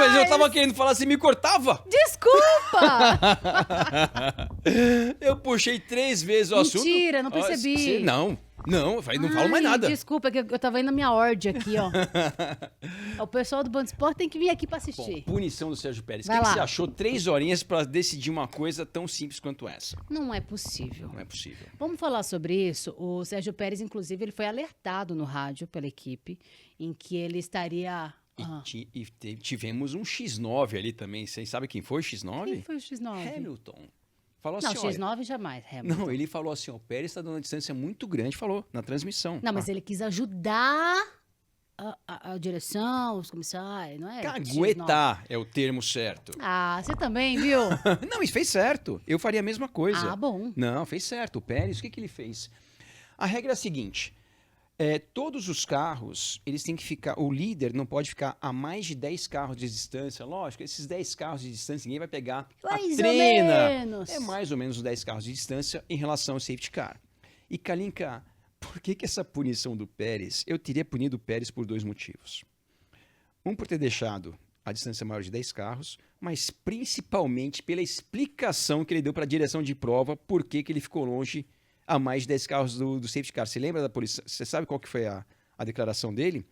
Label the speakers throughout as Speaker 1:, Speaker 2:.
Speaker 1: mas eu tava querendo falar, você me cortava.
Speaker 2: Desculpa!
Speaker 1: Eu puxei 3 vezes o assunto.
Speaker 2: Mentira, não percebi.
Speaker 1: Não, eu falei, não falo mais nada.
Speaker 2: Desculpa, que eu tava indo na minha ordem aqui, ó. O pessoal do Band Esporte tem que vir aqui pra assistir.
Speaker 1: Bom, punição do Sérgio Pérez. O
Speaker 2: Vai
Speaker 1: que
Speaker 2: lá.
Speaker 1: você achou 3 horinhas pra decidir uma coisa tão simples quanto essa?
Speaker 2: Não é possível.
Speaker 1: Não é possível.
Speaker 2: Vamos falar sobre isso? O Sérgio Pérez, inclusive, ele foi alertado no rádio pela equipe em que ele estaria...
Speaker 1: Tivemos um X9 ali também. Vocês sabem quem foi o X9?
Speaker 2: Quem foi o X9?
Speaker 1: Hamilton. Falou
Speaker 2: Não,
Speaker 1: assim,
Speaker 2: X9 jamais, Hamilton.
Speaker 1: Não, ele falou assim, o Pérez está dando uma distância muito grande, falou na transmissão.
Speaker 2: Não, mas ele quis ajudar a direção, os comissários, não é?
Speaker 1: Caguetar é o termo certo.
Speaker 2: Ah, você também, viu?
Speaker 1: Não, isso fez certo. Eu faria a mesma coisa.
Speaker 2: Ah, bom.
Speaker 1: Não, fez certo. O Pérez, o que ele fez? A regra é a seguinte, todos os carros, eles têm que ficar, o líder não pode ficar a mais de 10 carros de distância. Lógico, esses 10 carros de distância, ninguém vai pegar
Speaker 2: Mais
Speaker 1: a
Speaker 2: ou
Speaker 1: trena.
Speaker 2: menos.
Speaker 1: É mais ou menos os 10 carros de distância em relação ao safety car. E Kalinka, por que essa punição do Pérez? Eu teria punido o Pérez por 2 motivos. Um, por ter deixado a distância maior de 10 carros, mas principalmente pela explicação que ele deu para a direção de prova, por que ele ficou longe a mais de 10 carros do safety car. Você lembra da polícia? Você sabe qual que foi a declaração dele?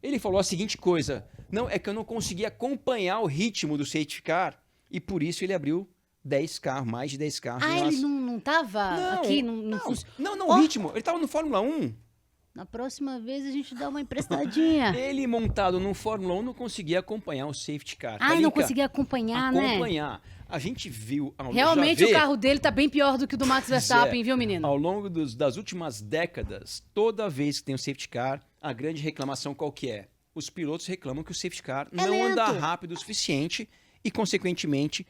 Speaker 1: Ele falou a seguinte coisa, não, é que eu não consegui acompanhar o ritmo do safety car e por isso ele abriu 10 carros, mais de 10 carros.
Speaker 2: Ah, ele não tava aqui?
Speaker 1: Não, o ritmo. Ele tava no Fórmula 1.
Speaker 2: Na próxima vez a gente dá uma emprestadinha.
Speaker 1: Ele montado no Fórmula 1 não conseguia acompanhar o safety car.
Speaker 2: Ah, não conseguia acompanhar, né?
Speaker 1: A gente viu...
Speaker 2: Realmente o carro dele tá bem pior do que o do Max Verstappen, viu, menino?
Speaker 1: Ao longo das últimas décadas, toda vez que tem um safety car, a grande reclamação qual que é? Os pilotos reclamam que o safety car não
Speaker 2: lento.
Speaker 1: anda rápido o suficiente e, consequentemente,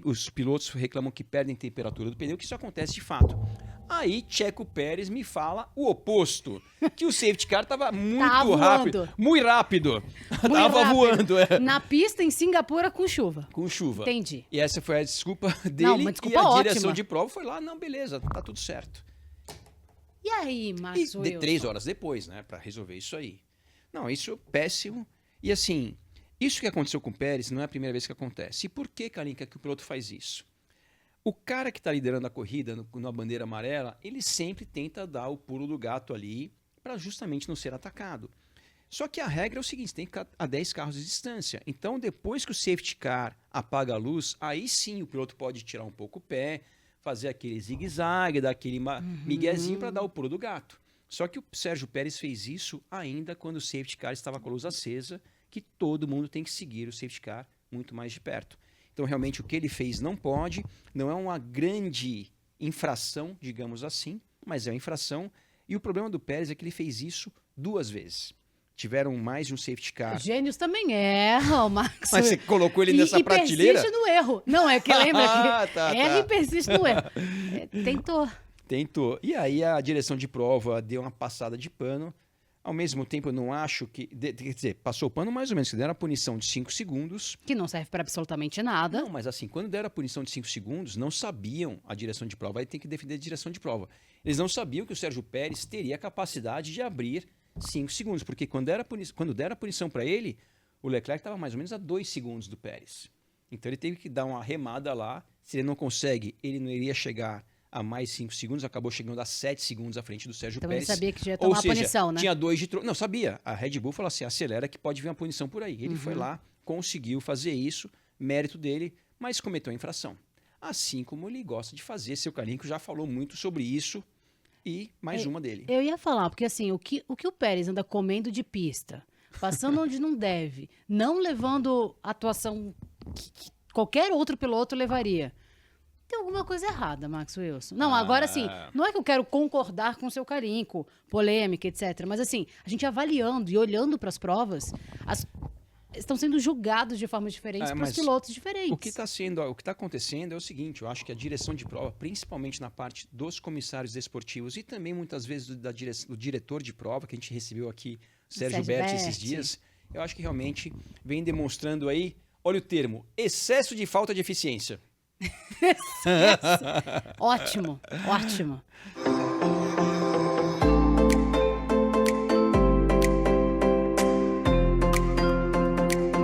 Speaker 1: os pilotos reclamam que perdem temperatura do pneu, que isso acontece de fato. Aí, Checo Pérez me fala o oposto, que o safety car estava muito rápido. Muito rápido. Tava voando,
Speaker 2: Na pista em Singapura com chuva.
Speaker 1: Com chuva.
Speaker 2: Entendi.
Speaker 1: E essa foi a desculpa dele.
Speaker 2: Não, uma desculpa
Speaker 1: e a
Speaker 2: ótima.
Speaker 1: direção de prova foi lá, não, beleza, tá tudo certo.
Speaker 2: E aí, Max
Speaker 1: E
Speaker 2: Wilson?
Speaker 1: 3 horas depois, né, pra resolver isso aí. Não, isso é péssimo. E assim, isso que aconteceu com o Pérez não é a primeira vez que acontece. E por que, Kalinka, que o piloto faz isso? O cara que está liderando a corrida na bandeira amarela, ele sempre tenta dar o pulo do gato ali para justamente não ser atacado. Só que a regra é o seguinte, tem que ficar a 10 carros de distância. Então, depois que o safety car apaga a luz, aí sim o piloto pode tirar um pouco o pé, fazer aquele zigue-zague, dar aquele miguezinho para dar o pulo do gato. Só que o Sérgio Pérez fez isso ainda quando o safety car estava com a luz acesa, que todo mundo tem que seguir o safety car muito mais de perto. Então, realmente, o que ele fez não pode, não é uma grande infração, digamos assim, mas é uma infração. E o problema do Pérez é que ele fez isso 2 vezes. Tiveram mais de um safety car.
Speaker 2: Gênios também erram, Max.
Speaker 1: Mas você colocou ele nessa prateleira?
Speaker 2: E persiste no erro. Não, é que lembra que
Speaker 1: tá.
Speaker 2: erra e persiste no erro. Tentou.
Speaker 1: E aí a direção de prova deu uma passada de pano. Ao mesmo tempo, eu não acho que... Quer dizer, passou o pano mais ou menos, que deram a punição de 5 segundos.
Speaker 2: Que não serve para absolutamente nada.
Speaker 1: Não, mas assim, quando deram a punição de 5 segundos, não sabiam a direção de prova. Aí tem que defender a direção de prova. Eles não sabiam que o Sérgio Pérez teria a capacidade de abrir 5 segundos. Porque quando deram a punição para ele, o Leclerc estava mais ou menos a 2 segundos do Pérez. Então ele teve que dar uma remada lá. Se ele não consegue, ele não iria chegar a mais 5 segundos, acabou chegando a 7 segundos à frente do Sérgio
Speaker 2: então
Speaker 1: Pérez.
Speaker 2: Então ele sabia que já ia tomar a punição, né?
Speaker 1: Tinha 2 de troco. Não, sabia. A Red Bull falou assim, acelera que pode vir uma punição por aí. Ele foi lá, conseguiu fazer isso, mérito dele, mas cometeu a infração. Assim como ele gosta de fazer, seu Kalinka já falou muito sobre isso e mais uma dele.
Speaker 2: Eu ia falar, porque assim, o que o Pérez anda comendo de pista, passando onde não deve, não levando a atuação que qualquer outro piloto levaria. Tem alguma coisa errada, Max Wilson. Não, agora assim, não é que eu quero concordar com o seu Kalinka, polêmica, etc. Mas assim, a gente avaliando e olhando para as provas, estão sendo julgados de formas diferentes para os pilotos diferentes.
Speaker 1: O que está acontecendo é o seguinte, eu acho que a direção de prova, principalmente na parte dos comissários desportivos e também muitas vezes do diretor de prova, que a gente recebeu aqui, Sérgio Berti, esses dias, eu acho que realmente vem demonstrando aí, olha o termo, excesso de falta de eficiência.
Speaker 2: Ótimo.